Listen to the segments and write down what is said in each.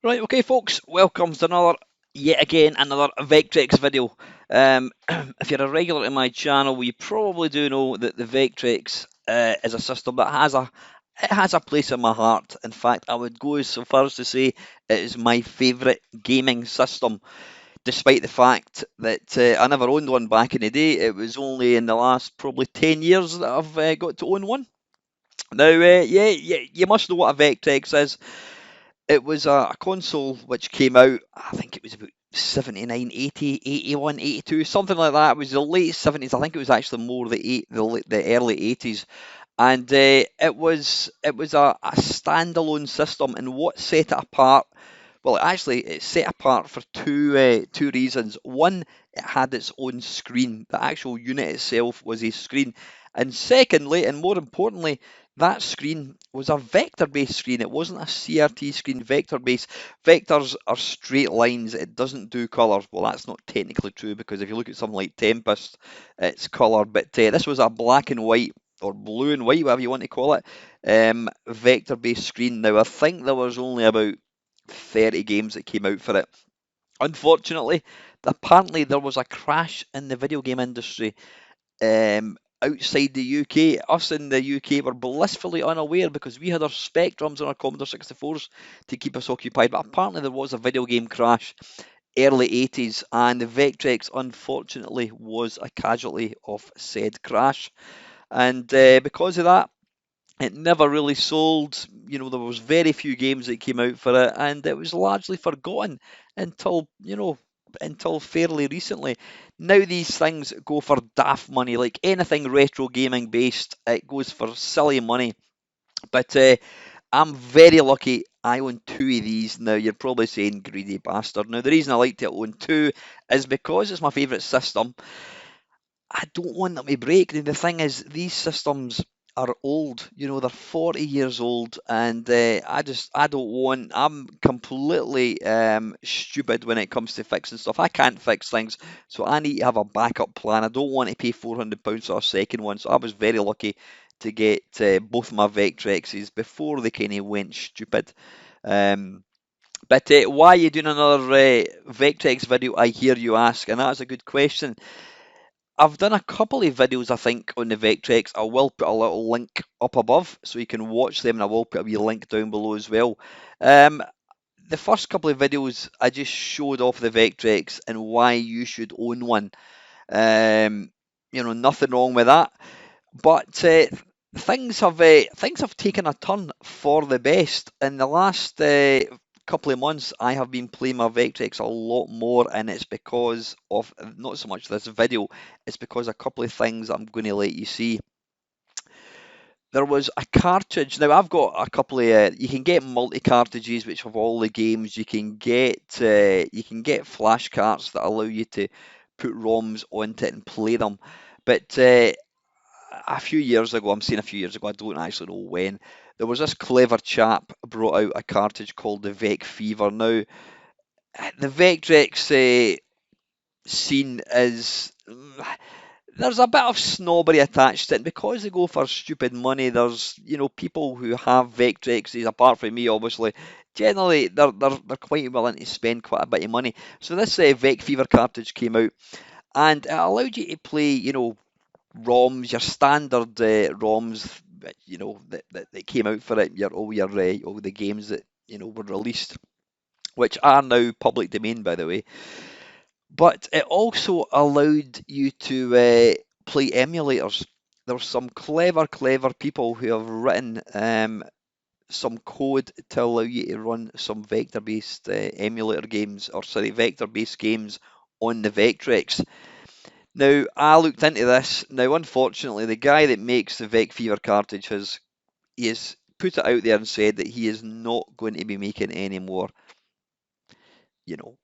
Right, okay, folks, welcome to yet again, another Vectrex video. If you're a regular in my channel, you probably do know that the Vectrex is a system that has a place in my heart. In fact, I would go so far as to say it is my favourite gaming system, despite the fact that I never owned one back in the day. It was only in the last probably 10 years that I've got to own one. Now, yeah, you must know what a Vectrex is. It was a console which came out, I think it was about 79, 80, 81, 82, something like that. It was the late 70s. I think it was actually more the early 80s. And it was a standalone system. And what set it apart? Well, actually, it set apart for two reasons. One, it had its own screen. The actual unit itself was a screen. And secondly, and more importantly, that screen was a vector-based screen. It wasn't a CRT screen, vector-based. Vectors are straight lines. It doesn't do colour. Well, that's not technically true because if you look at something like Tempest, it's colour. But this was a black and white or blue and white, whatever you want to call it, vector-based screen. Now, I think there was only about 30 games that came out for it. Unfortunately, apparently there was a crash in the video game industry outside the UK. Us in the UK were blissfully unaware because we had our Spectrums and our Commodore 64s to keep us occupied. But apparently there was a video game crash early 80s, and the Vectrex unfortunately was a casualty of said crash. And because of that, it never really sold. There was very few games that came out for it, and it was largely forgotten until fairly recently. Now these things go for daft money, like anything retro gaming based, it goes for silly money. But I'm very lucky. I own two of these now. You're probably saying greedy bastard. Now the reason I like to own two is because it's my favourite system. I don't want them to break. The thing is, these systems are old. They're 40 years old, and I don't want. I'm completely stupid when it comes to fixing stuff. I can't fix things, so I need to have a backup plan. I don't want to pay £400 for a second one. So I was very lucky to get both my Vectrexes before they kind of went stupid. Um, but why are you doing another Vectrex video? I hear you ask, and that's a good question. I've done a couple of videos, I think, on the Vectrex. I will put a little link up above so you can watch them, and I will put a wee link down below as well. Um, the first couple of videos, I just showed off the Vectrex and why you should own one. Nothing wrong with that. But things have taken a turn for the best in the last couple of months. I have been playing my Vectrex a lot more, and it's because of not so much this video. It's because a couple of things I'm going to let you see. There was a cartridge. Now I've got a couple of. You can get multi cartridges which have all the games. You can get flash carts that allow you to put ROMs onto it and play them. But a few years ago, I'm saying a few years ago, I don't actually know when, there was this clever chap brought out a cartridge called the Vec Fever. Now, the Vectrex scene is. There's a bit of snobbery attached to it, and because they go for stupid money. There's people who have Vectrexes, apart from me, obviously. Generally, they're quite willing to spend quite a bit of money. So this Vec Fever cartridge came out, and it allowed you to play, ROMs, your standard ROMs, that came out for it, all the games that were released, which are now public domain, by the way. But it also allowed you to play emulators. There were some clever people who have written some code to allow you to run some vector-based emulator games, or sorry, vector-based games on the Vectrex. Now, I looked into this. Now, unfortunately, the guy that makes the Vec Fever cartridge he has put it out there and said that he is not going to be making any more.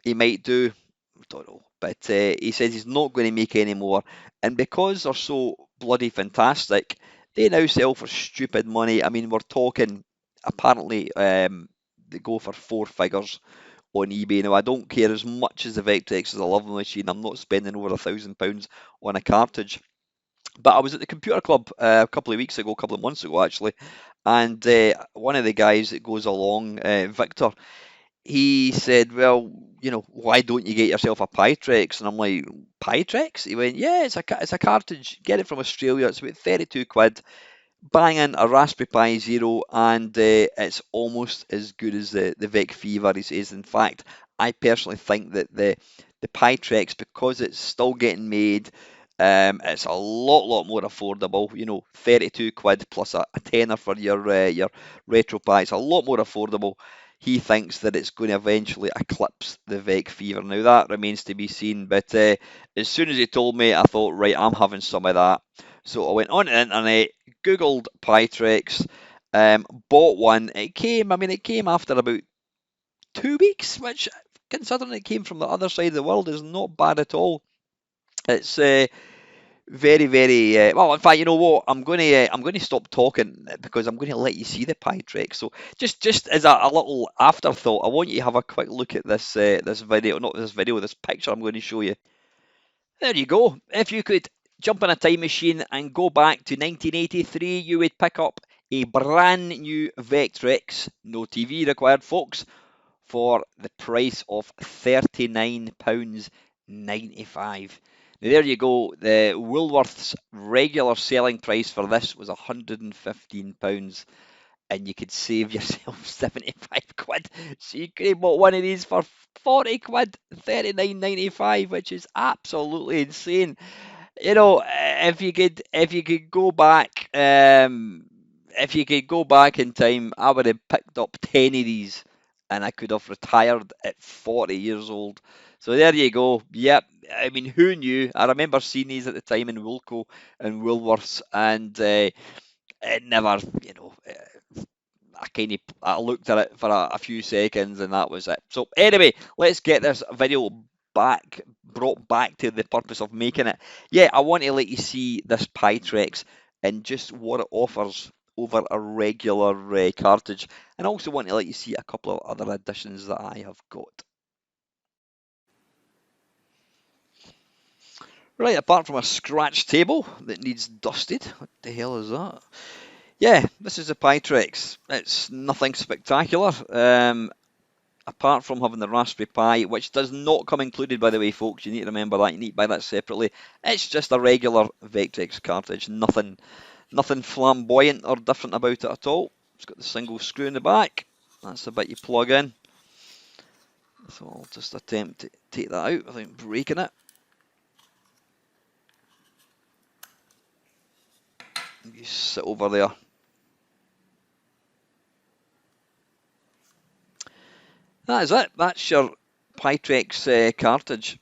He might do, I don't know, but he says he's not going to make any more. And because they're so bloody fantastic, they now sell for stupid money. I mean, we're talking apparently they go for four figures on eBay. Now, I don't care as much as the Vectrex is a lovely machine. I'm not spending over £1,000 on a cartridge. But I was at the computer club a couple of weeks ago, a couple of months ago actually, and one of the guys that goes along, Victor, he said, well, why don't you get yourself a Pitrex? And I'm like, Pitrex? He went, yeah, it's a cartridge. Get it from Australia. It's about 32 quid. Bang in a Raspberry Pi Zero, and it's almost as good as the Vec Fever. He says. In fact, I personally think that the Pitrex, because it's still getting made, it's a lot more affordable. 32 quid plus a tenner for your Retro Pi. It's a lot more affordable. He thinks that it's going to eventually eclipse the Vec Fever. Now that remains to be seen, but as soon as he told me, I thought, right, I'm having some of that. So I went on the internet, Googled Pitrex, bought one. It came after about 2 weeks, which, considering it came from the other side of the world, is not bad at all. It's very, very well. In fact, you know what? I'm going to stop talking because I'm going to let you see the Pitrex. So just as a little afterthought, I want you to have a quick look at this video, not this video, this picture I'm going to show you. There you go. If you could jump in a time machine and go back to 1983, you would pick up a brand new Vectrex, no TV required, folks, for the price of £39.95. Now, there you go. The Woolworths regular selling price for this was £115, and you could save yourself 75 quid. So you could have bought one of these for 40 quid, 39.95, which is absolutely insane. If you could go back, if you could go back in time, I would have picked up 10 of these, and I could have retired at 40 years old. So there you go. Yep. I mean, who knew? I remember seeing these at the time in Woolco and Woolworths, and it never, I looked at it for a few seconds, and that was it. So anyway, let's get this video brought back to the purpose of making it. Yeah, I want to let you see this Pitrex and just what it offers over a regular cartridge, and I also want to let you see a couple of other additions that I have got. Right, apart from a scratch table that needs dusted, what the hell is that? Yeah, this is a Pitrex. It's nothing spectacular. Apart from having the Raspberry Pi, which does not come included, by the way, folks. You need to remember that. You need to buy that separately. It's just a regular Vectrex cartridge. Nothing flamboyant or different about it at all. It's got the single screw in the back. That's the bit you plug in. So I'll just attempt to take that out without breaking it. You sit over there. That is it. That's your Pitrex cartridge.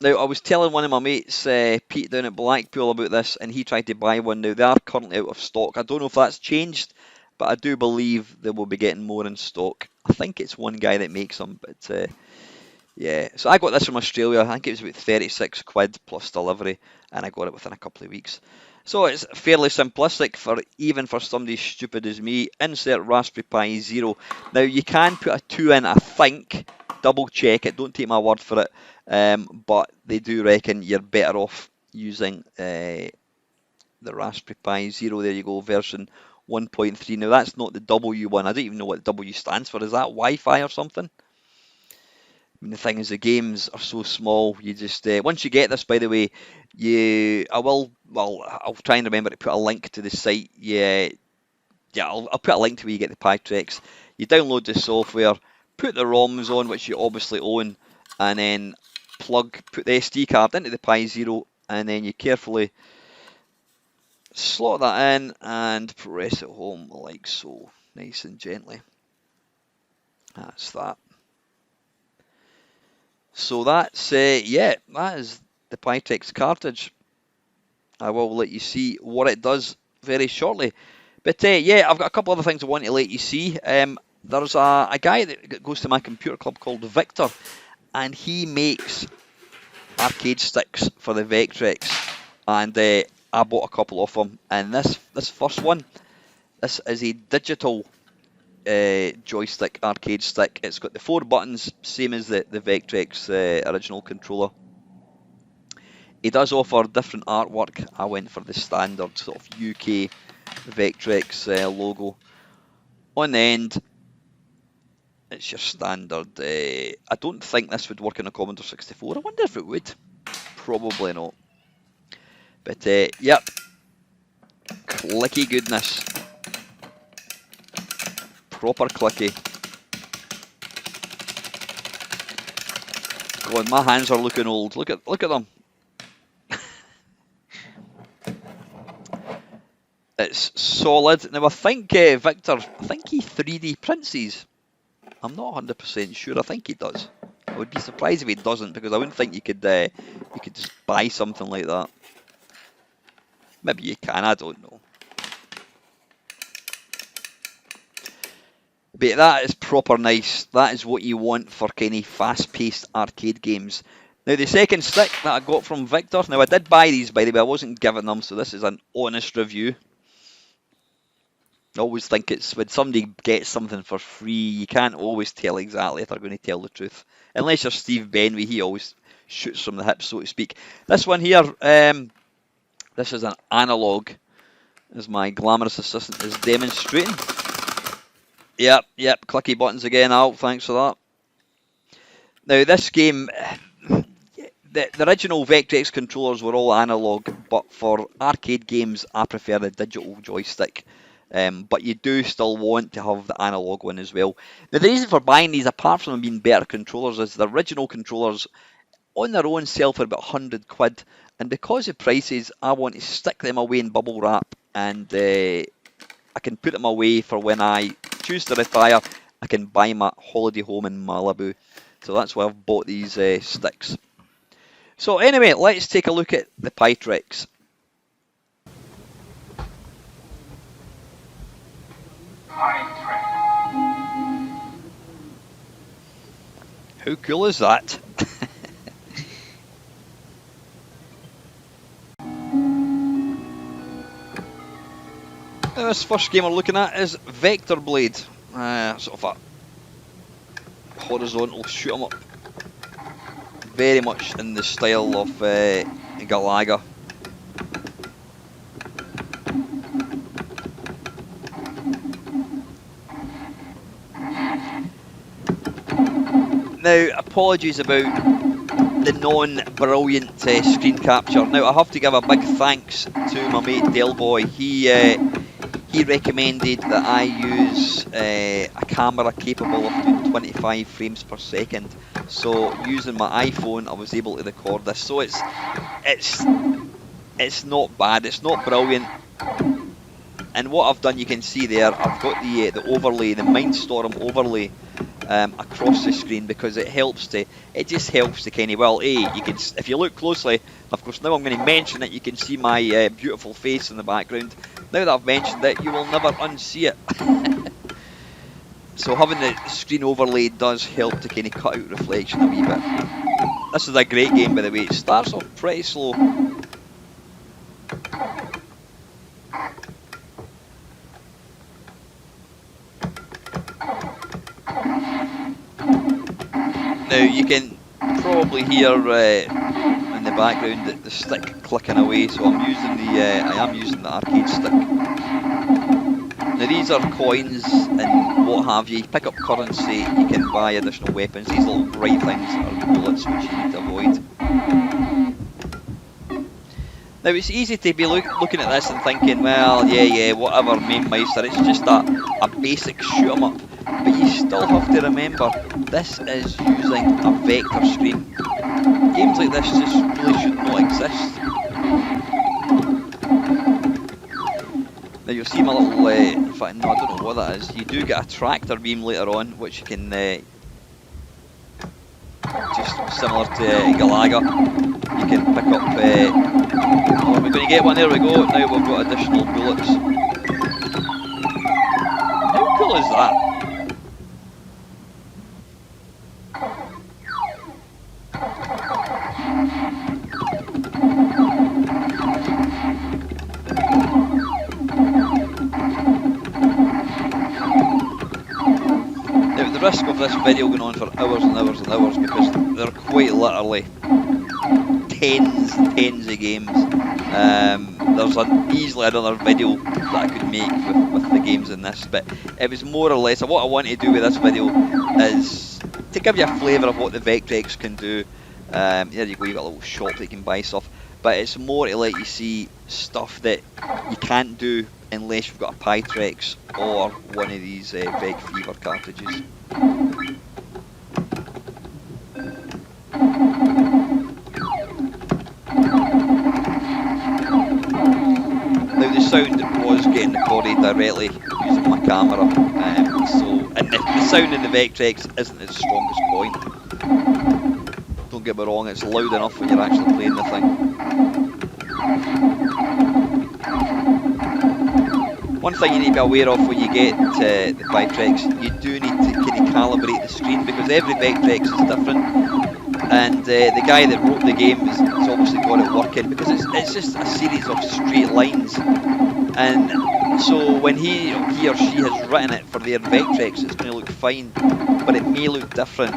Now, I was telling one of my mates, Pete, down at Blackpool about this, and he tried to buy one. Now, they are currently out of stock. I don't know if that's changed, but I do believe they will be getting more in stock. I think it's one guy that makes them, but yeah. So I got this from Australia. I think it was about 36 quid plus delivery, and I got it within a couple of weeks. So it's fairly simplistic even for somebody stupid as me. Insert Raspberry Pi Zero. Now, you can put a 2 in, I think. Double check it. Don't take my word for it. But they do reckon you're better off using the Raspberry Pi Zero. There you go, version 1.3. Now, that's not the W one. I don't even know what W stands for. Is that Wi-Fi or something? I mean, the thing is, the games are so small. You just once you get this, by the way, I'll try and remember to put a link to the site. Yeah, I'll put a link to where you get the Pitrex. You download the software, put the ROMs on, which you obviously own, and then put the SD card into the Pi Zero, and then you carefully slot that in and press it home like so, nice and gently. That's that. So that's that is the Pitrex cartridge. I will let you see what it does very shortly. But yeah, I've got a couple other things I want to let you see. There's a guy that goes to my computer club called Victor, and he makes arcade sticks for the Vectrex, and I bought a couple of them. And this first one, this is a digital joystick arcade stick. It's got the 4 buttons, same as the Vectrex original controller. He does offer different artwork. I went for the standard sort of UK Vectrex logo on the end. It's your standard. I don't think this would work on a Commodore 64. I wonder if it would. Probably not. But yep, clicky goodness. Proper clicky. God, my hands are looking old. Look at them. It's solid. Now I think Victor, I think he 3D prints these. I'm not 100% sure. I think he does. I would be surprised if he doesn't, because I wouldn't think you could just buy something like that. Maybe you can. I don't know. But that is proper nice. That is what you want for kind of fast-paced arcade games. Now the second stick that I got from Victor. Now I did buy these, by the way. I wasn't giving them, so this is an honest review. I always think it's when somebody gets something for free, you can't always tell exactly if they're going to tell the truth. Unless you're Steve Benway, he always shoots from the hip, so to speak. This one here, this is an analog, as my glamorous assistant is demonstrating. Yep, clicky buttons again, Al, thanks for that. Now this game, the original Vectrex controllers were all analog, but for arcade games I prefer the digital joystick. But you do still want to have the analog one as well. Now the reason for buying these, apart from them being better controllers, is the original controllers on their own sell for about 100 quid, and because of prices I want to stick them away in bubble wrap, and I can put them away for when I choose to retire. I can buy my holiday home in Malibu, so that's why I've bought these sticks. So anyway, let's take a look at the Pitrex. How cool is that? Now this first game we're looking at is Vector Blade, sort of a horizontal shoot 'em up, very much in the style of Galaga. Now, apologies about the non-brilliant screen capture. Now, I have to give a big thanks to my mate Delboy. He recommended that I use a camera capable of doing 25 frames per second. So, using my iPhone, I was able to record this. So it's not bad. It's not brilliant. And what I've done, you can see there, I've got the overlay, the Mindstorm overlay. Across the screen, because it just helps to kind of, well, you can, if you look closely, of course now I'm going to mention it, you can see my beautiful face in the background. Now that I've mentioned it, you will never unsee it. So having the screen overlay does help to kind of cut out reflection a wee bit. This is a great game, by the way. It starts off pretty slow. Now you can probably hear in the background the stick clicking away, so I am using the arcade stick. Now these are coins and what have you. You pick up currency, you can buy additional weapons. These little bright things are bullets which you need to avoid. Now it's easy to be looking at this and thinking, well, yeah, whatever, Mamemeister, it's just a basic shoot 'em up. But you still have to remember, this is using a vector screen. Games like this just really should not exist. Now you'll see my little, in fact no, I don't know what that is. You do get a tractor beam later on, which you can, just similar to Galaga, you can pick up, oh, we're going to get one, there we go, now we've got additional bullets. How cool is that? The risk of this video going on for hours and hours and hours, because they're quite literally tens and tens of games. There's easily another video that I could make with the games in this, but it was more or less what I want to do with this video is to give you a flavour of what the Vectrex can do. There you go, you've got a little shop that you can buy stuff, but it's more to let you see stuff that you can't do unless you've got a Pitrex or one of these Vec Fever cartridges. Now the sound was getting recorded directly using my camera, and the sound in the Vectrex isn't its strongest point. Don't get me wrong, it's loud enough when you're actually playing the thing. One thing you need to be aware of when you get the Pitrex, you do need to kind of calibrate the screen because every Vectrex is different. And the guy that wrote the game has obviously got it working because it's just a series of straight lines. And so when he or she has written it for their Vectrex, it's going to look fine, but it may look different.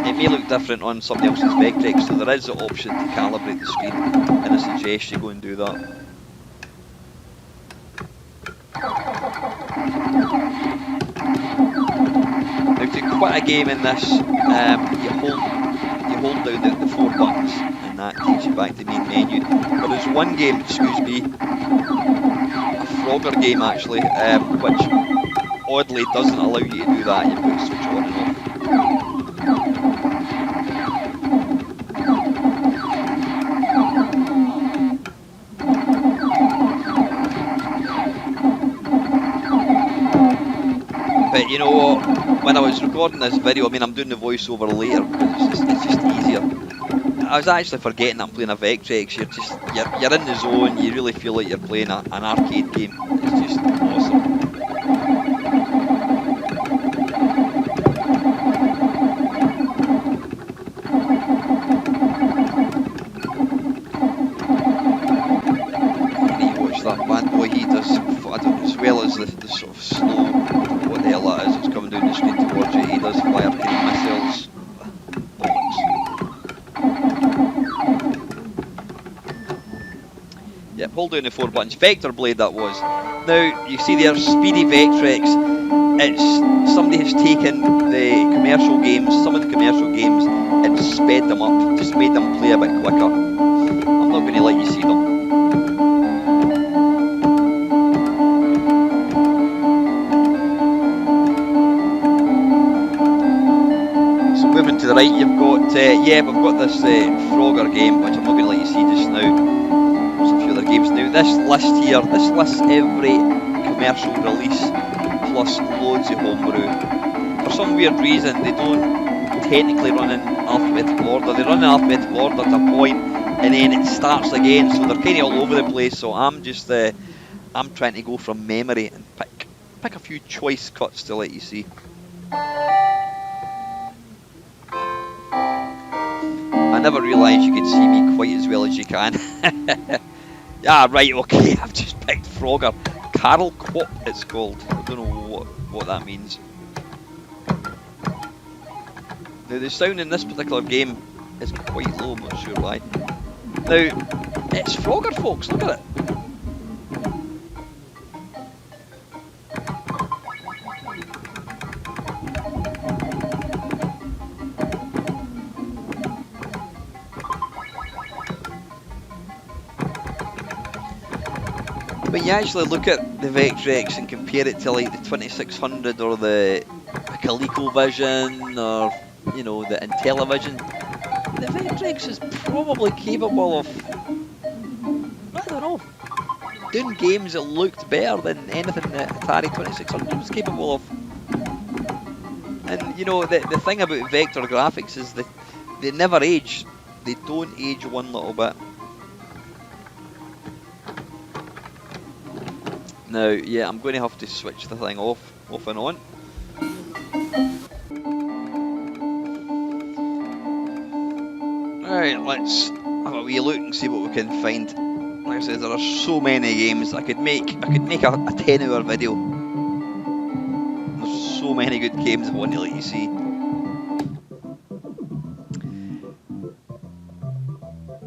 It may look different on somebody else's Vectrex, so there is the option to calibrate the screen, and I suggest you go and do that. Now to quit a game in this, you hold down the 4 buttons, and that takes you back to the main menu. But there's one game, excuse me, a Frogger game actually, which oddly doesn't allow you to do that. You've got to switch on and off. But you know what, when I was recording this video, I mean I'm doing the voiceover later because it's just easier. I was actually forgetting that I'm playing a Vectrex. You're in the zone, you really feel like you're playing an arcade game. It's just awesome. You need to watch that bad boy, he does, as well as the sort of slow, what the hell that is, it's coming down the screen towards you, he does fire missiles. Yep, hold down the 4 buttons. Vector Blade that was. Now, you see there, Speedy Vectrex. It's somebody has taken the commercial games, some of the commercial games, and sped them up, just made them play a bit quicker. I'm not going to let you see them. So moving to the right, you've got, we've got this Frogger game, which I'm not going to let you see just now. Games. Now this list here, this lists every commercial release plus loads of homebrew. For some weird reason they don't technically run in alphabetical order, they run in alphabetical order to a point and then it starts again, so they're kind of all over the place. So I'm just I'm trying to go from memory and pick a few choice cuts to let you see. I never realised you could see me quite as well as you can. Ah, right, okay, I've just picked Frogger. Carol Quop, it's called. I don't know what that means. Now, the sound in this particular game is quite low, I'm not sure why. Now, it's Frogger, folks, look at it. When you actually look at the Vectrex and compare it to like the 2600 or the ColecoVision or, you know, the Intellivision, the Vectrex is probably capable of, I don't know, doing games that looked better than anything that Atari 2600 was capable of. And you know, the thing about vector graphics is that they never age. They don't age one little bit. Now, yeah, I'm going to have to switch the thing off and on. Alright, let's have a wee look and see what we can find. Like I said, there are so many games. I could make a 10-hour video. There's so many good games I want to let you see.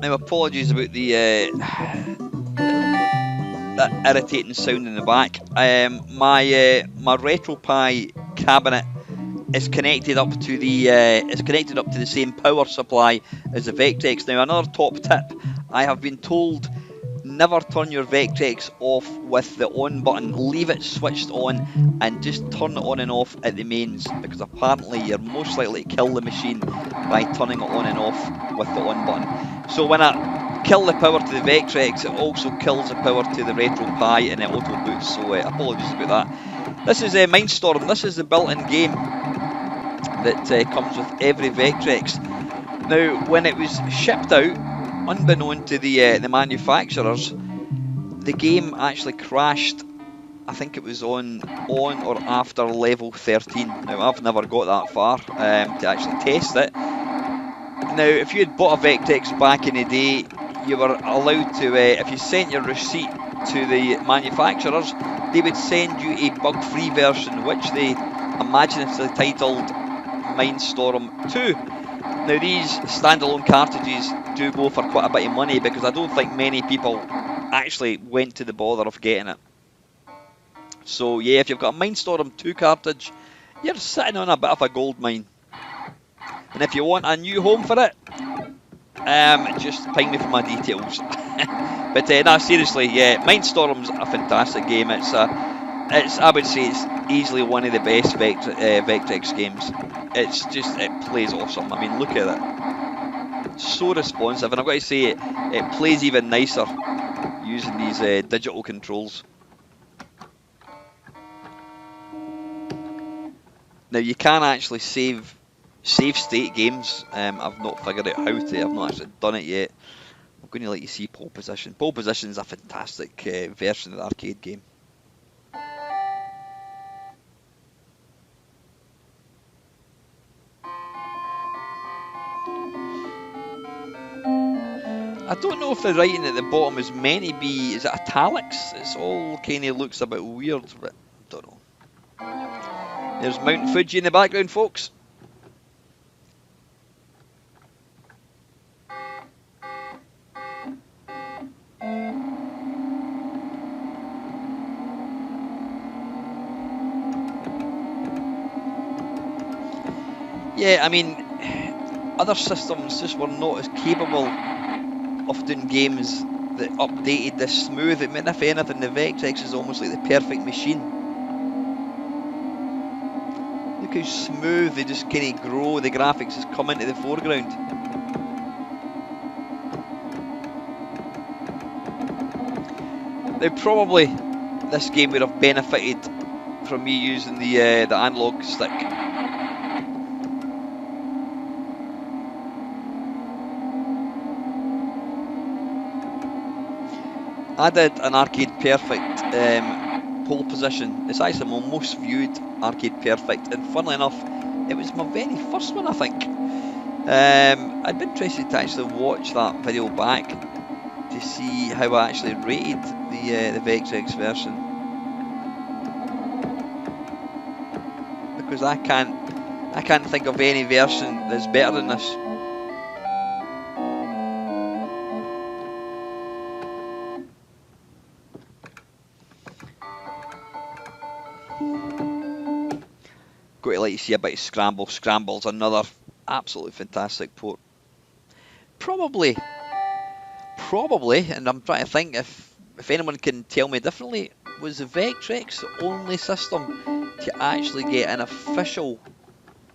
Now, apologies about that irritating sound in the back. My RetroPie cabinet is connected up to the same power supply as the Vectrex. Now, another top tip: I have been told never turn your Vectrex off with the on button. Leave it switched on and just turn it on and off at the mains, because apparently you're most likely to kill the machine by turning it on and off with the on button. So when I kill the power to the Vectrex, it also kills the power to the RetroPie and it auto boots. So apologies about that. This is Mindstorm. This is the built-in game that comes with every Vectrex. Now, when it was shipped out, unbeknown to the manufacturers, the game actually crashed. I think it was on or after level 13. Now, I've never got that far to actually test it. Now, if you had bought a Vectrex back in the day, you were allowed to, if you sent your receipt to the manufacturers, they would send you a bug-free version, which they imaginatively titled Mindstorm 2. Now, these standalone cartridges do go for quite a bit of money, because I don't think many people actually went to the bother of getting it. So yeah, if you've got a Mindstorm 2 cartridge, you're sitting on a bit of a gold mine. And if you want a new home for it, just ping me for my details. But no, seriously, yeah, Mindstorm's a fantastic game. I would say it's easily one of the best Vectrex games. It plays awesome. I mean, look at it. It's so responsive, and I've got to say, it plays even nicer using these digital controls. Now, you can actually save state games. I've not figured out how to. I've not actually done it yet. I'm going to let you see Pole Position. Pole Position is a fantastic version of the arcade game. I don't know if the writing at the bottom is meant to be, is it italics? It's all kind of looks a bit weird, but I don't know. There's Mount Fuji in the background, folks. Yeah, I mean, other systems just were not as capable of doing games that updated this smooth. I mean, if anything, the Vectrex is almost like the perfect machine. Look how smooth they just kind of grow, the graphics just come into the foreground. Now, probably this game would have benefited from me using the analog stick. I did an Arcade Perfect Pole Position. It's actually my most viewed Arcade Perfect, and funnily enough, it was my very first one, I think. I'd be interested to actually watch that video back to see how I actually rated the Vectrex version, because I can't think of any version that's better than this. Got to let you see a bit of Scramble. Scramble's another absolutely fantastic port. Probably, and I'm trying to think if anyone can tell me differently, was the Vectrex the only system to actually get an official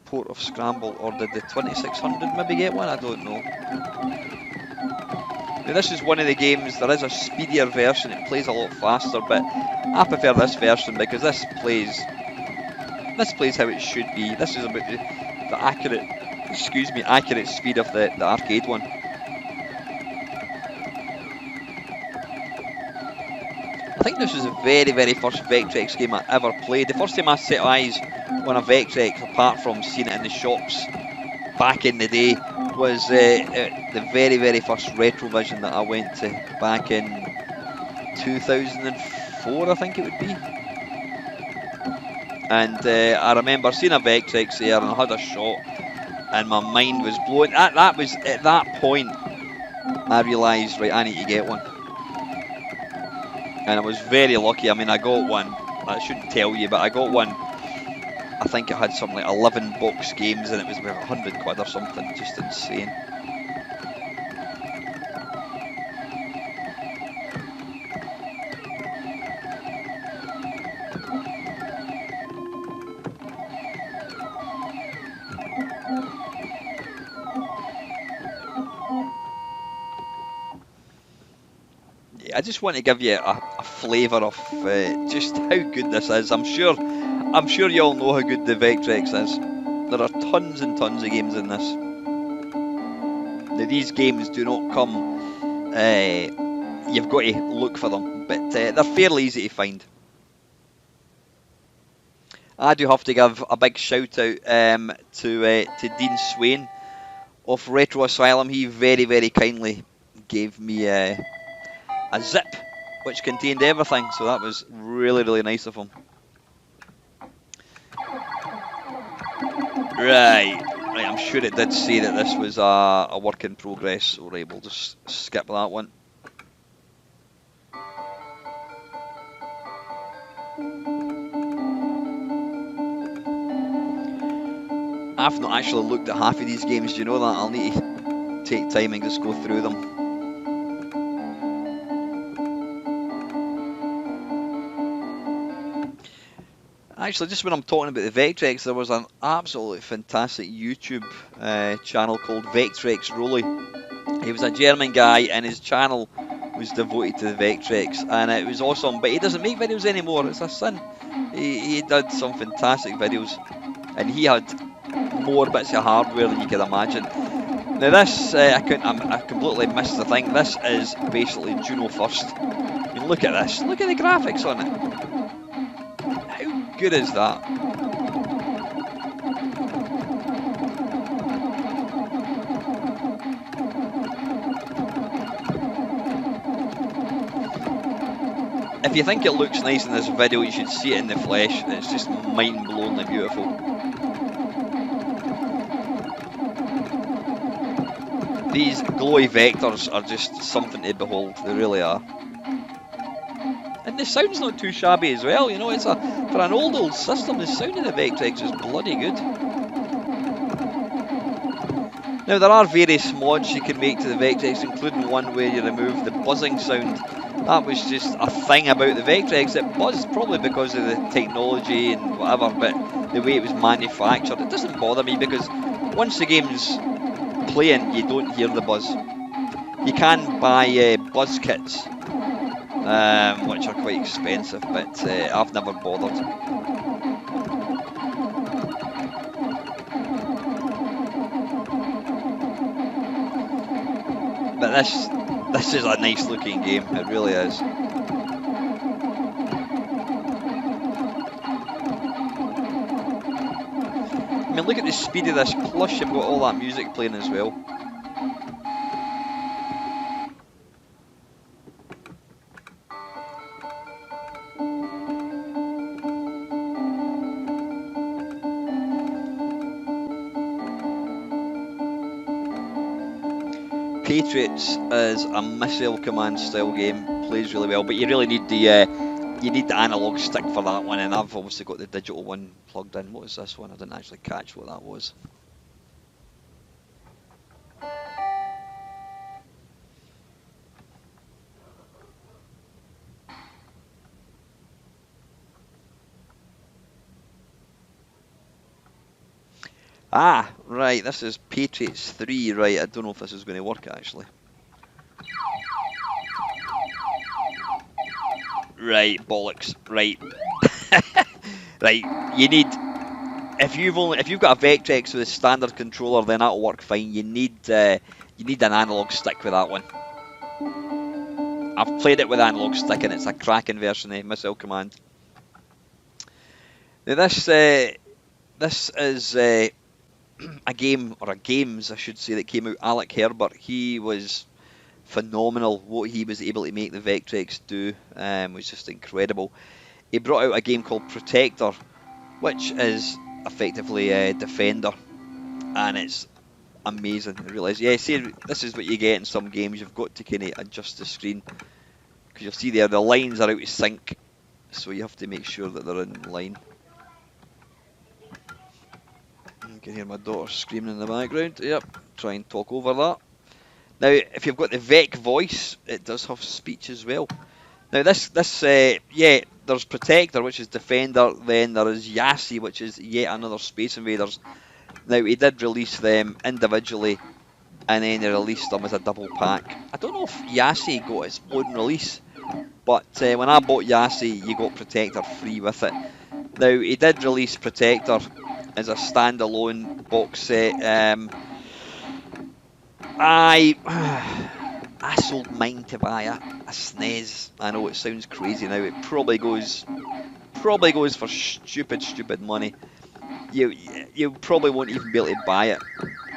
port of Scramble, or did the 2600 maybe get one? I don't know. Now, this is one of the games, there is a speedier version, it plays a lot faster, but I prefer this version because this plays how it should be. This is about the accurate speed of the arcade one. I think this was the very, very first Vectrex game I ever played. The first time I set eyes on a Vectrex, apart from seeing it in the shops back in the day, was the very, very first Retrovision that I went to back in 2004, I think it would be. And I remember seeing a Vectrex there, and I had a shot, and my mind was blown. That was at that point. I realised, right, I need to get one. And I was very lucky. I mean, I got one. I shouldn't tell you, but I got one. I think it had something like 11 box games and it was about 100 quid or something. Just insane. I just want to give you a flavour of just how good this is. I'm sure you all know how good the Vectrex is. There are tons and tons of games in this. Now, these games do not come. You've got to look for them, but they're fairly easy to find. I do have to give a big shout out to Dean Swain of Retro Asylum. He very kindly gave me a zip which contained everything, so that was really nice of him. Right, I'm sure it did say that this was a work in progress. Alright, we'll just skip that one. I've not actually looked at half of these games, do you know that? I'll need to take time and just go through them. Actually, just when I'm talking about the Vectrex, there was an absolutely fantastic YouTube channel called Vectrex Rolly. He was a German guy and his channel was devoted to the Vectrex, and it was awesome, but he doesn't make videos anymore. It's a sin. He did some fantastic videos, and he had more bits of hardware than you could imagine. Now this, I completely missed the thing. This is basically Juno First. I mean, look at this. Look at the graphics on it. How good is that? If you think it looks nice in this video, you should see it in the flesh. It's just mind-blowingly beautiful. These glowy vectors are just something to behold. They really are. And the sound's not too shabby as well. You know, it's for an old system. The sound of the Vectrex is bloody good. Now there are various mods you can make to the Vectrex, including one where you remove the buzzing sound. That was just a thing about the Vectrex. It buzzed probably because of the technology and whatever, but the way it was manufactured, it doesn't bother me because once the game's playing, you don't hear the buzz. You can buy buzz kits, which are quite expensive, but I've never bothered. But this is a nice looking game, it really is. I mean, look at the speed of this, plus you've got all that music playing as well. Pitrex is a missile command style game, plays really well, but you really need the analog stick for that one, and I've obviously got the digital one plugged in. What was this one? I didn't actually catch what that was. Ah, right, this is Pitrex 3, right, I don't know if this is going to work actually. Right, bollocks, right. Right, you need, if you've got a Vectrex with a standard controller, then that'll work fine. You need an analog stick with that one. I've played it with analog stick and it's a cracking version of Missile Command. Now this is a game, or a games I should say, that came out. Alec Herbert, he was phenomenal. What he was able to make the Vectrex do was just incredible. He brought out a game called Protector, which is effectively a Defender, and it's amazing. It really is. Yeah, see, this is what you get in some games. You've got to kind of adjust the screen, because you'll see there the lines are out of sync, so you have to make sure that they're in line. You can hear my daughter screaming in the background. Yep, try and talk over that. Now, if you've got the Vec voice, it does have speech as well. Now, yeah, there's Protector, which is Defender. Then there is Yassi, which is yet another Space Invaders. Now, he did release them individually, and then he released them as a double pack. I don't know if Yassi got its own release, but when I bought Yassi, you got Protector free with it. Now, he did release Protector as a standalone box set. I sold mine to buy a SNES. I know it sounds crazy now. It probably goes for stupid money. You probably won't even be able to buy it.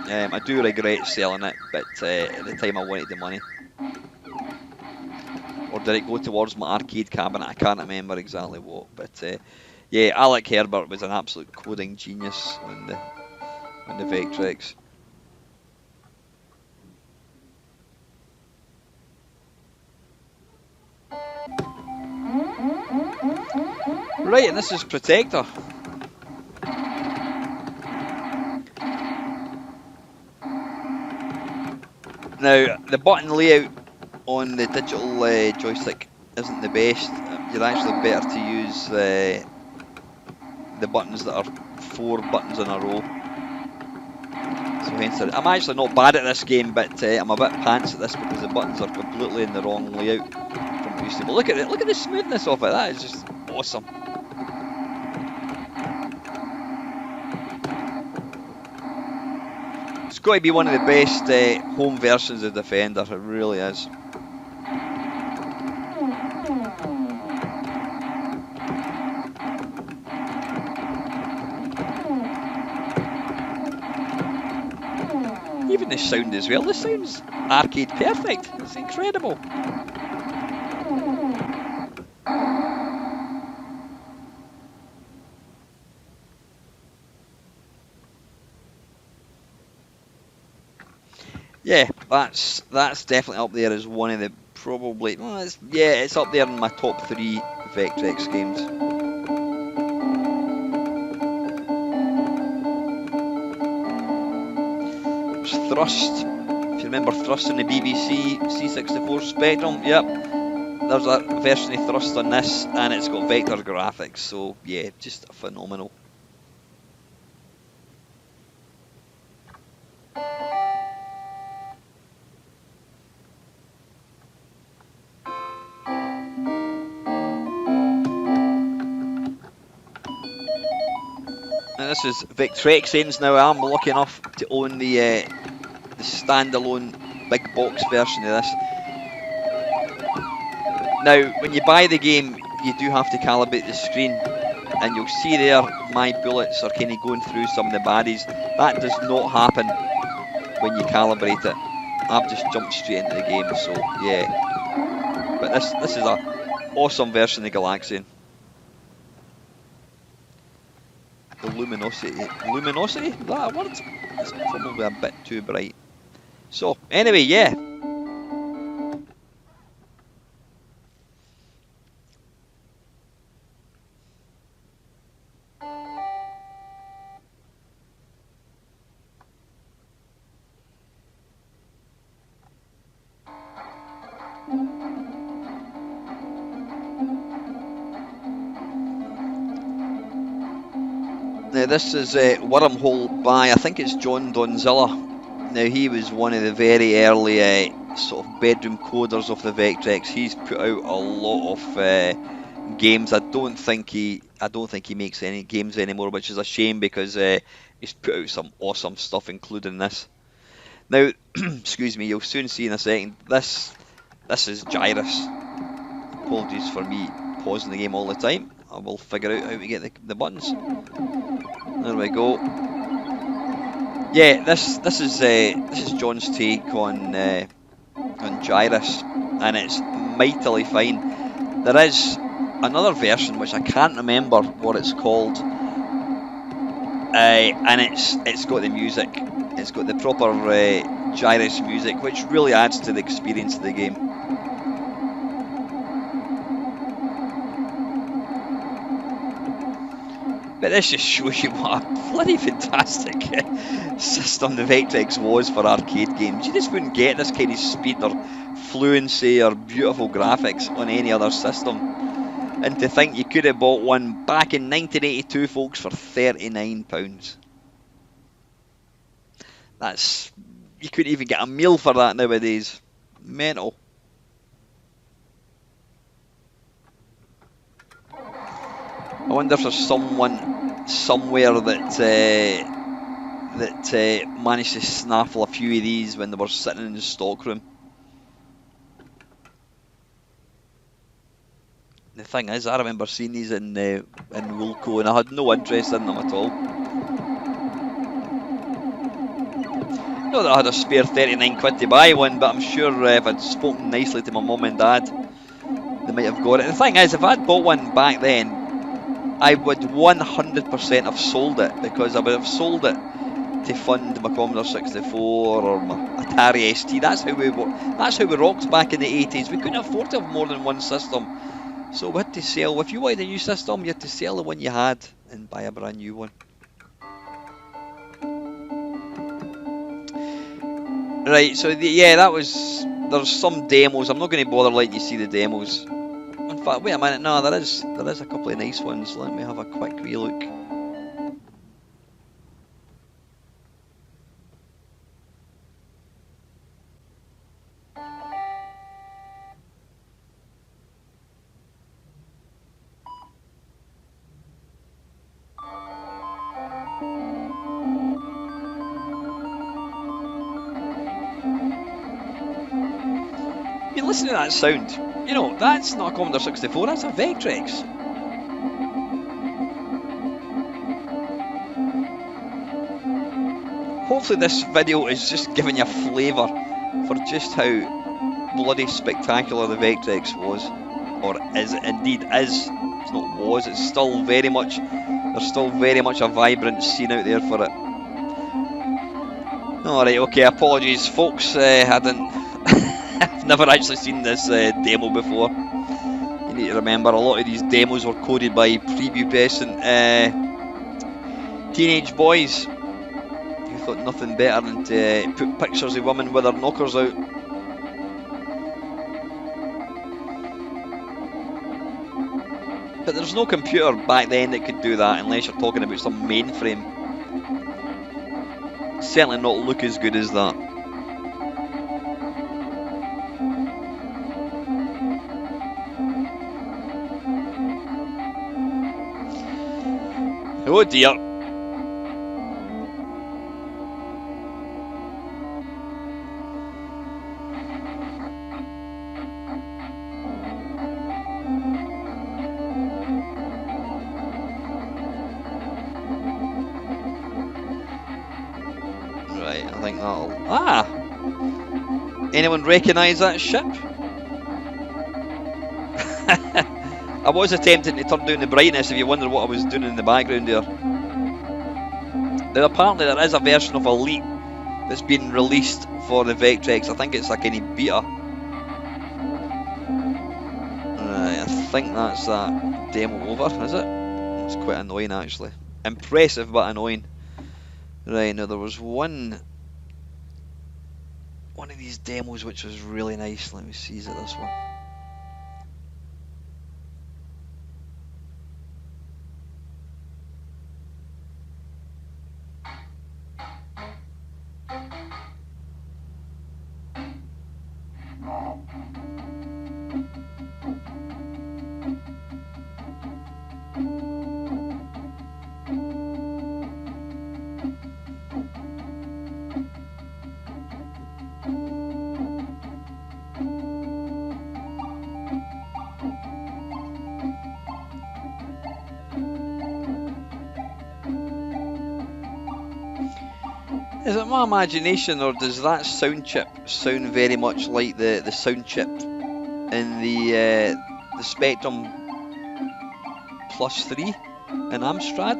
I do regret selling it, but at the time I wanted the money. Or did it go towards my arcade cabinet? I can't remember exactly what. But yeah, Alec Herbert was an absolute coding genius on the Vectrex. Right, and this is Protector. Now, the button layout on the digital joystick isn't the best. You're actually better to use the buttons that are 4 buttons in a row. So hence, I'm actually not bad at this game, but I'm a bit pants at this because the buttons are completely in the wrong layout from what used to be. Look at it! Look at the smoothness of it. That is just awesome. It's got to be one of the best home versions of Defender. It really is. Even the sound as well. The sound's arcade perfect. It's incredible. Yeah, that's definitely up there as one of the probably. Well, it's up there in my top 3 Vectrex games. Thrust. If you remember Thrust on the BBC C64 Spectrum, yep. There's a version of Thrust on this, and it's got vector graphics. So yeah, just phenomenal. This is Vectrex now. I'm lucky enough to own the standalone big box version of this. Now, when you buy the game, you do have to calibrate the screen, and you'll see there my bullets are kind of going through some of the baddies. That does not happen when you calibrate it. I've just jumped straight into the game, so yeah. But this is an awesome version of Galaxian. The luminosity. Luminosity? Is that a word? It's probably a bit too bright. So, anyway, yeah. Now this is Wormhole by, I think it's John Donzilla. Now he was one of the very early sort of bedroom coders of the Vectrex. He's put out a lot of games. I don't think he makes any games anymore, which is a shame because he's put out some awesome stuff, including this. Now, excuse me, you'll soon see in a second. This is Gyrus. Apologies for me pausing the game all the time. I will figure out how to get the buttons. There we go. Yeah, this is John's take on Gyrus, and it's mightily fine. There is another version which I can't remember what it's called, and it's got the music. It's got the proper gyrus music, which really adds to the experience of the game. But this just shows you what a bloody fantastic system the Vectrex was for arcade games. You just wouldn't get this kind of speed or fluency or beautiful graphics on any other system. And to think you could have bought one back in 1982, folks, for £39. That's... you couldn't even get a meal for that nowadays. Mental. I wonder if there's someone somewhere that managed to snaffle a few of these when they were sitting in the stockroom. The thing is, I remember seeing these in Woolco, and I had no interest in them at all. Not that I had a spare 39 quid to buy one, but I'm sure if I'd spoken nicely to my mum and dad, they might have got it. The thing is, if I'd bought one back then, I would 100% have sold it, because I would have sold it to fund my Commodore 64 or my Atari ST. That's how we rocked back in the 80s. We couldn't afford to have more than one system, so we had to sell. If you wanted a new system, you had to sell the one you had and buy a brand new one. Right, so yeah, that was. There's some demos. I'm not going to bother letting you see the demos. In fact, wait a minute. No, there is a couple of nice ones. Let me have a quick wee look. You listen to that sound. You know, that's not a Commodore 64, that's a Vectrex. Hopefully this video is just giving you a flavour for just how bloody spectacular the Vectrex was. Or is it indeed is. It's not was, it's still very much, there's still very much a vibrant scene out there for it. Alright, okay, apologies folks, I didn't... I've never actually seen this demo before. You need to remember, a lot of these demos were coded by prepubescent teenage boys who thought nothing better than to put pictures of women with their knockers out. But there's no computer back then that could do that unless you're talking about some mainframe. Certainly not look as good as that. Oh dear. Right, I think that'll... Ah! Anyone recognise that ship? I was attempting to turn down the brightness if you wonder what I was doing in the background there. Now apparently there is a version of Elite that's been released for the Vectrex. I think it's like any beta. Right, I think that's that demo over, is it? It's quite annoying actually. Impressive but annoying. Right, now there was one of these demos which was really nice. Let me see, is it this one? Is it my imagination, or does that sound chip sound very much like the sound chip in the Spectrum Plus 3 in Amstrad?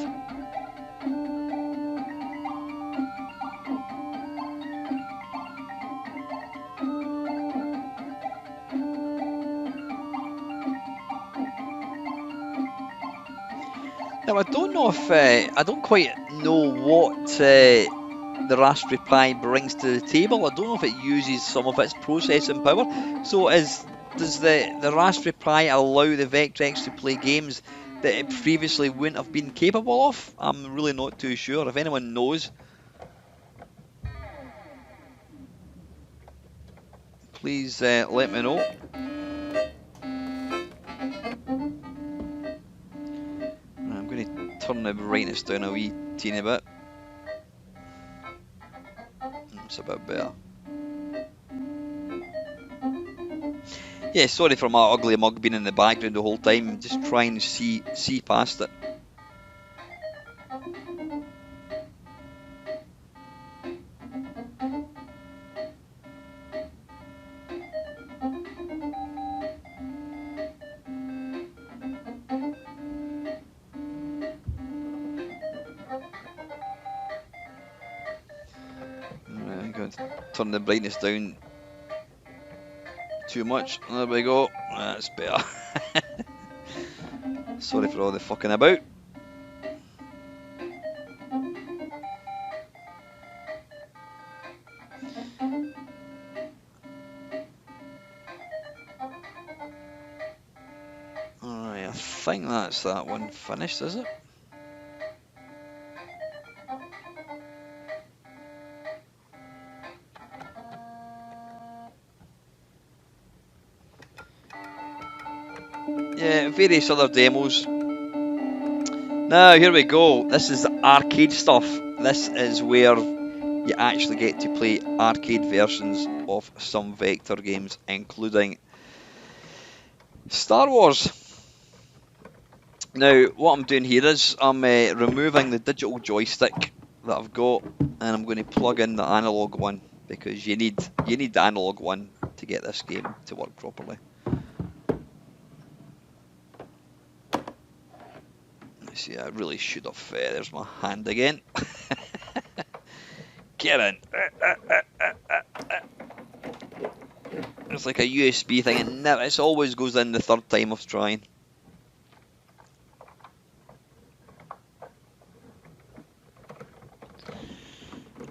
Now I don't know if I don't quite know what the Raspberry Pi brings to the table. I don't know if it uses some of its processing power. So does the Raspberry Pi allow the Vectrex to play games that it previously wouldn't have been capable of? I'm really not too sure. If anyone knows, please let me know. I'm going to turn the brightness down a wee teeny bit. It's a bit better. Yeah, sorry for my ugly mug being in the background the whole time. Just trying to see past it. I'm going to turn the brightness down too much. There we go. That's better. Sorry for all the fucking about. Alright, I think that's that one finished, is it? Yeah, various other demos. Now, here we go. This is the arcade stuff. This is where you actually get to play arcade versions of some Vector games, including Star Wars. Now, what I'm doing here is I'm removing the digital joystick that I've got, and I'm going to plug in the analog one, because you need the analog one to get this game to work properly. Let's see, I really should have. There's my hand again. Get in. It's like a USB thing, and it always goes in the third time of trying.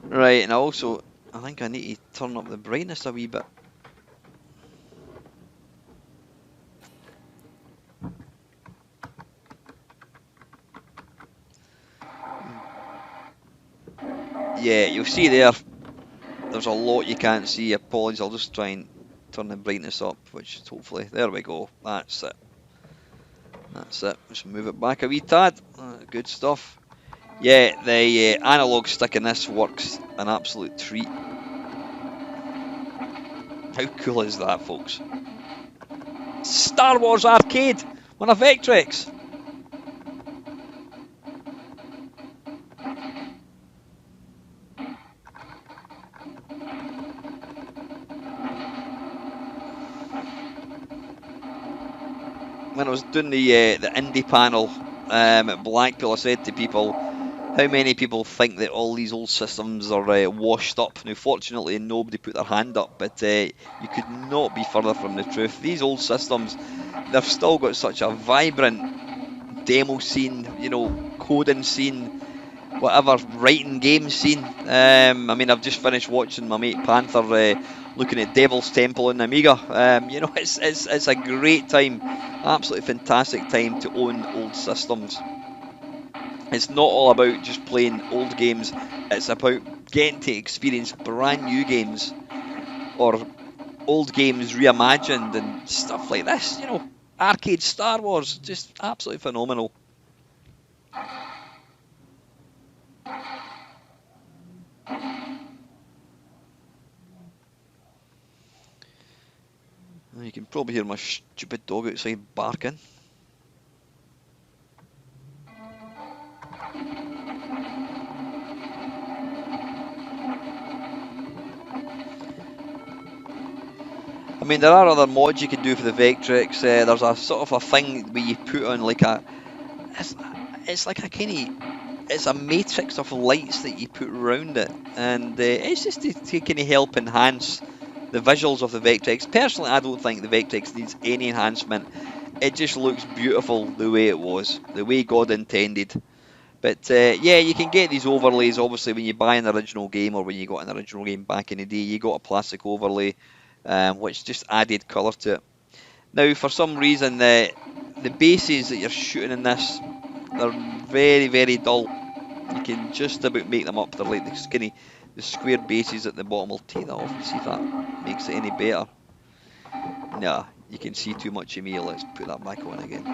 Right, and also, I think I need to turn up the brightness a wee bit. Yeah, you'll see there's a lot you can't see. Apologies, I'll just try and turn the brightness up, which hopefully, there we go, that's it. That's it, just move it back a wee tad. Good stuff. Yeah, the analog stick in this works an absolute treat. How cool is that, folks? Star Wars Arcade on a Vectrex. When I was doing the indie panel at Blackpool, I said to people, how many people think that all these old systems are washed up? Now, fortunately, nobody put their hand up, but you could not be further from the truth. These old systems, they've still got such a vibrant demo scene, you know, coding scene, whatever, writing game scene. I mean, I've just finished watching my mate Panther looking at Devil's Temple on the Amiga. You know, it's a great time, absolutely fantastic time to own old systems. It's not all about just playing old games, it's about getting to experience brand new games or old games reimagined and stuff like this, you know. Arcade Star Wars, just absolutely phenomenal. You can probably hear my stupid dog outside barking. I mean, there are other mods you can do for the Vectrex. There's a sort of a thing where you put on like it's like a it's a matrix of lights that you put around it, and it's just to kind of help enhance the visuals of the Vectrex. Personally, I don't think the Vectrex needs any enhancement. it just looks beautiful the way it was, the way God intended. But yeah, you can get these overlays obviously when you buy an original game, or when you got an original game back in the day. You got a plastic overlay, which just added colour to it. Now, for some reason, the bases that you're shooting in this, they're very, very dull. You can just about make them up. They're like the square bases at the bottom. I'll take that off and see if that makes it any better. Nah, you can see too much of me. Let's put that back on again.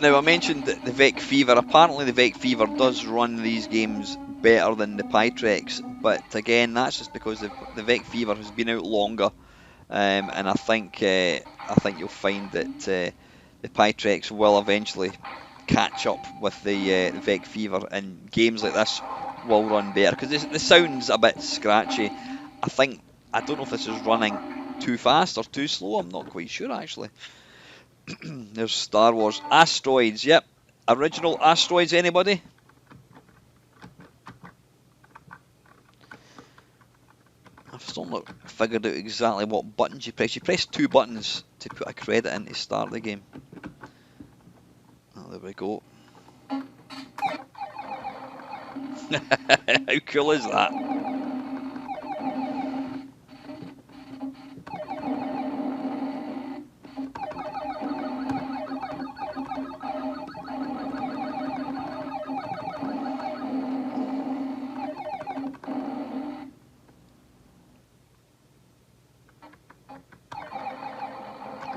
Now, I mentioned the Vec Fever. Apparently, the Vec Fever does run these games better than the Pitrex, but again, that's just because the Vec Fever has been out longer, and I think you'll find that the Pitrex will eventually catch up with the Vec Fever, and games like this will run better because the sound's a bit scratchy. I don't know if this is running too fast or too slow. I'm not quite sure actually. There's Star Wars Asteroids. Yep, original Asteroids. Anybody? I've still not figured out exactly what buttons you press. You press 2 buttons to put a credit in to start the game. Oh, there we go. How cool is that?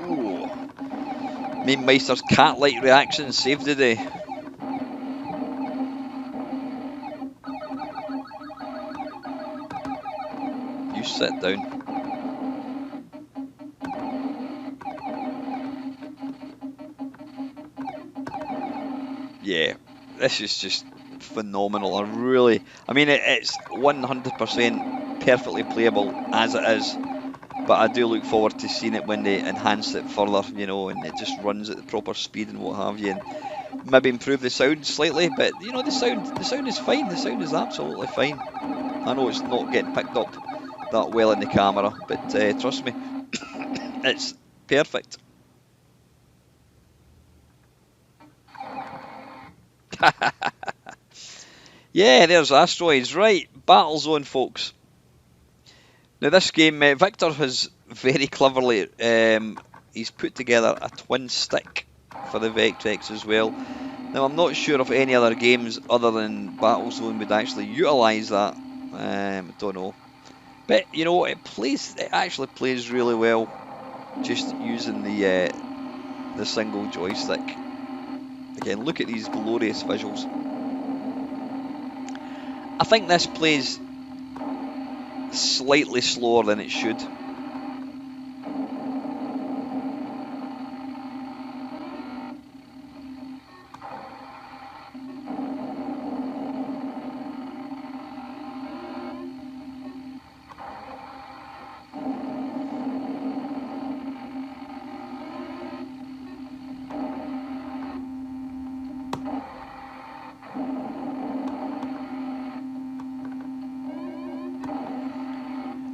Ooh. Mamemeister's cat-like reaction saved the day. You sit down. Yeah, this is just phenomenal. I mean, it's 100% perfectly playable as it is. But I do look forward to seeing it when they enhance it further, you know, and it just runs at the proper speed and what have you, and maybe improve the sound slightly. But you know, the sound is fine. The sound is absolutely fine. I know it's not getting picked up that well in the camera, but trust me, it's perfect. Yeah, there's Asteroids. Right, Battle Zone, folks. Now this game, Victor has very cleverly, he's put together a twin stick for the Vectrex as well. Now I'm not sure if any other games other than Battlezone would actually utilise that. Don't know, but you know it actually plays really well just using the single joystick. Again, look at these glorious visuals. I think this plays slightly slower than it should.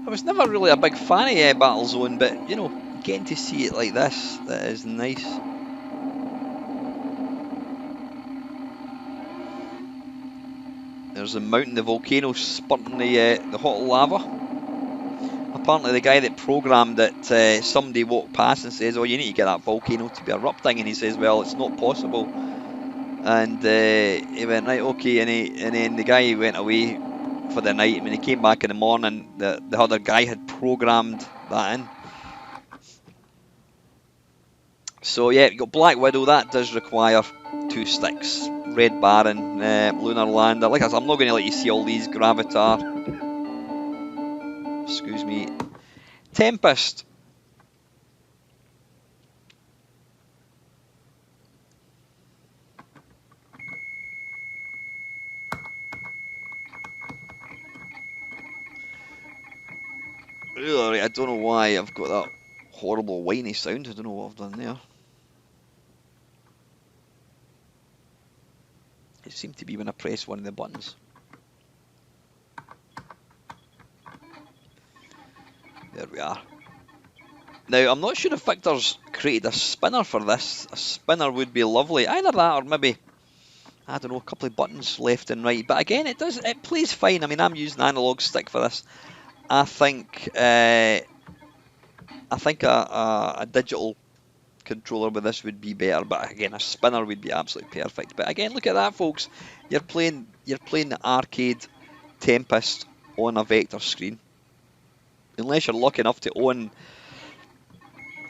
I was never really a big fan of Battlezone, but you know, getting to see it like this, that is nice. There's the mountain, the volcano spurting the hot lava. Apparently the guy that programmed it, somebody walked past and says, oh, you need to get that volcano to be erupting, and he says, well, it's not possible. And he went, right, okay, and then the guy went away for the night, and when he came back in the morning, the other guy had programmed that in. So yeah, you got Black Widow, that does require 2 sticks. Red Baron, Lunar Lander. Like I said, I'm not going to let you see all these. Gravatar. Excuse me. Tempest. Right, I don't know why I've got that horrible whiny sound. I don't know what I've done there. It seemed to be when I press one of the buttons. There we are. Now, I'm not sure if Victor's created a spinner for this. A spinner would be lovely. Either that or maybe, I don't know, a couple of buttons left and right. But again, it plays fine. I mean, I'm using an analog stick for this. I think a digital controller with this would be better, but again, a spinner would be absolutely perfect. But again, look at that, folks. You're playing the arcade Tempest on a Vector screen. Unless you're lucky enough to own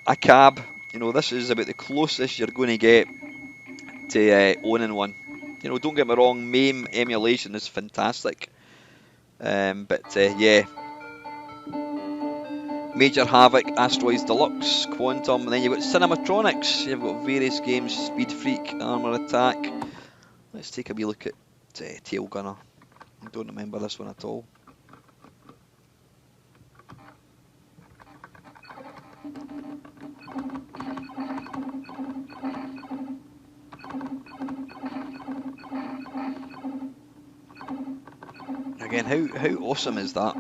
a cab, you know, this is about the closest you're going to get to owning one. You know, don't get me wrong, MAME emulation is fantastic. Yeah, Major Havoc, Asteroids Deluxe, Quantum, and then you've got Cinematronics. You've got various games, Speed Freak, Armour Attack. Let's take a wee look at Tail Gunner. I don't remember this one at all. Again, how awesome is that?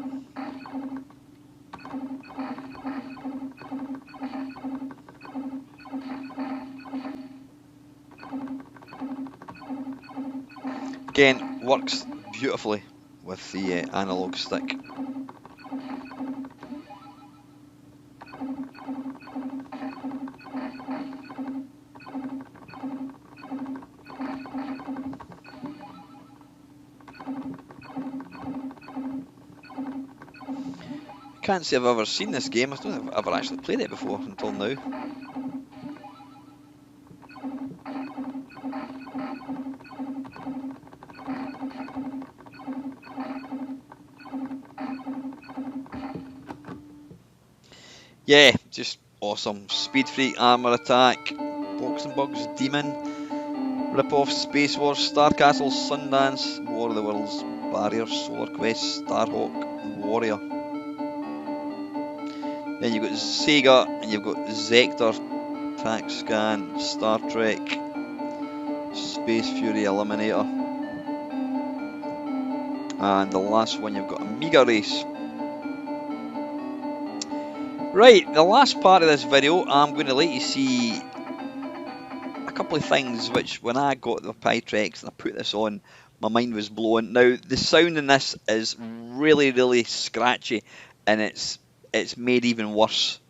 Again, works beautifully with the analog stick. Can't say I've ever seen this game. I don't think I've ever actually played it before until now. Yeah, just awesome. Speed Freak, Armour Attack, Box and Bugs, Demon, Rip-Off, Space Wars, Star Castle, Sundance, War of the Worlds, Barrier, Solar Quest, Starhawk, Warrior. Then you've got Sega, and you've got Zector, TaxScan, Star Trek, Space Fury Eliminator. And the last one, you've got Amiga Race. Right, the last part of this video, I'm going to let you see a couple of things which, when I got the Pitrex and I put this on, my mind was blown. Now, the sound in this is really, really scratchy, and it's made even worse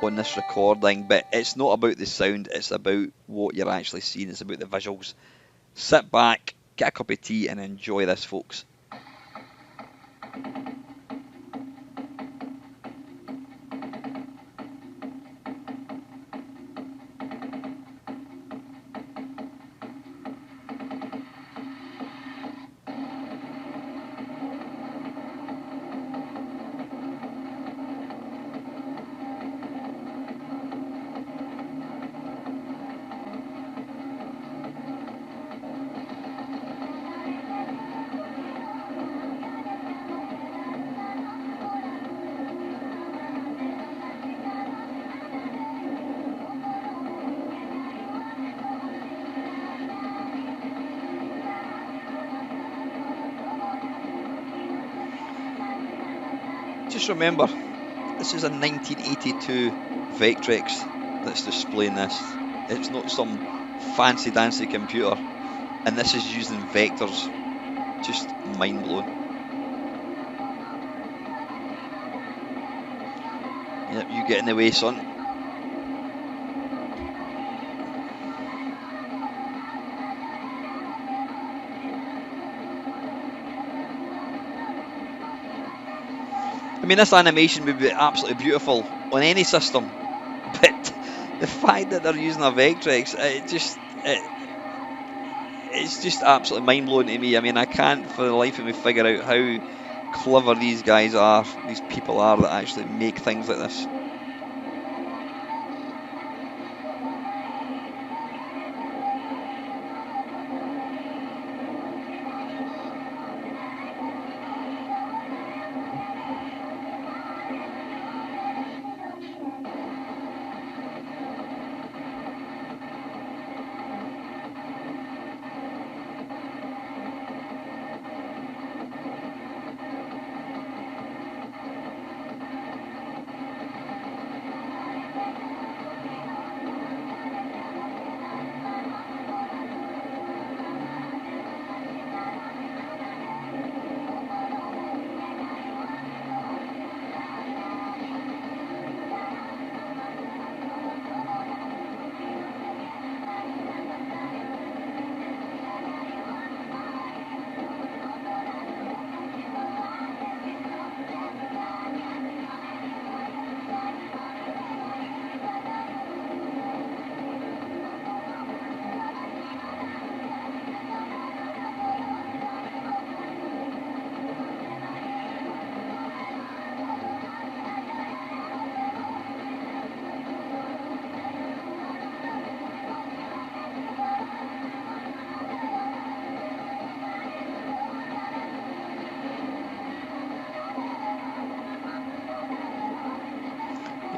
on this recording, but it's not about the sound, it's about what you're actually seeing, it's about the visuals. Sit back, get a cup of tea, and enjoy this, folks. Just remember, this is a 1982 Vectrex that's displaying this. It's not some fancy dancy computer, and this is using vectors. Just mind blowing. Yep, you get in the way, son. I mean, this animation would be absolutely beautiful on any system, but the fact that they're using a Vectrex, it's just absolutely mind-blowing to me. I mean, I can't for the life of me figure out how clever these guys are, these people are that actually make things like this.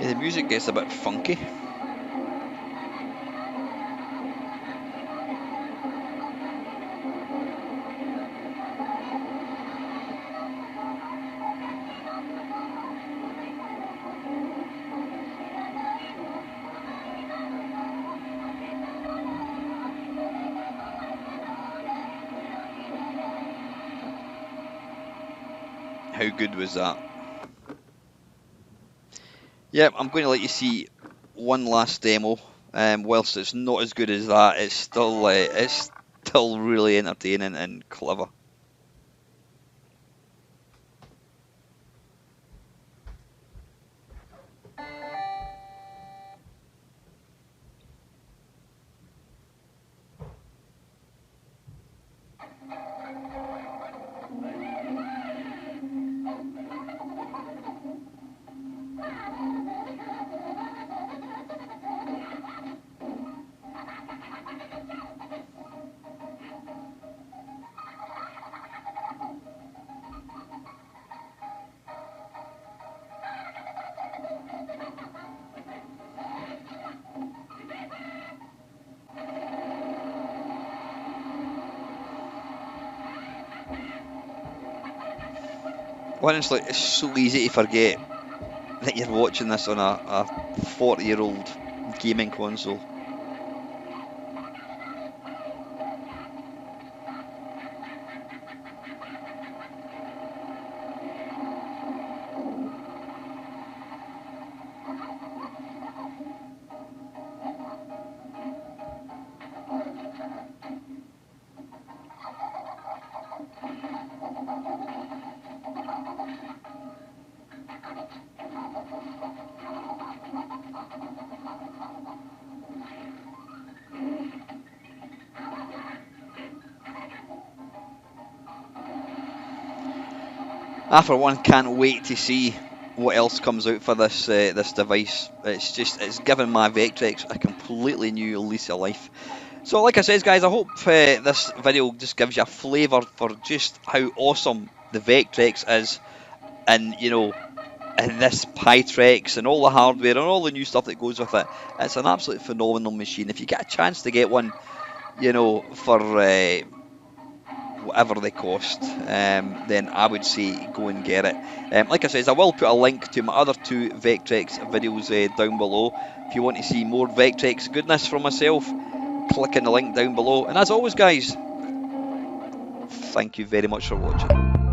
The music gets a bit funky. How good was that? Yep, I'm going to let you see one last demo. Whilst it's not as good as that, it's still really entertaining and clever. Honestly, it's so easy to forget that you're watching this on a 40-year-old gaming console. I, for one, can't wait to see what else comes out for this device. It's given my Vectrex a completely new lease of life. So, like I said, guys, I hope this video just gives you a flavour for just how awesome the Vectrex is, and and this Pitrex and all the hardware and all the new stuff that goes with it. It's an absolute phenomenal machine. If you get a chance to get one, for whatever they cost, then I would say go and get it. Like I said, I will put a link to my other two Vectrex videos down below. If you want to see more Vectrex goodness from myself, click on the link down below. And as always, guys, thank you very much for watching.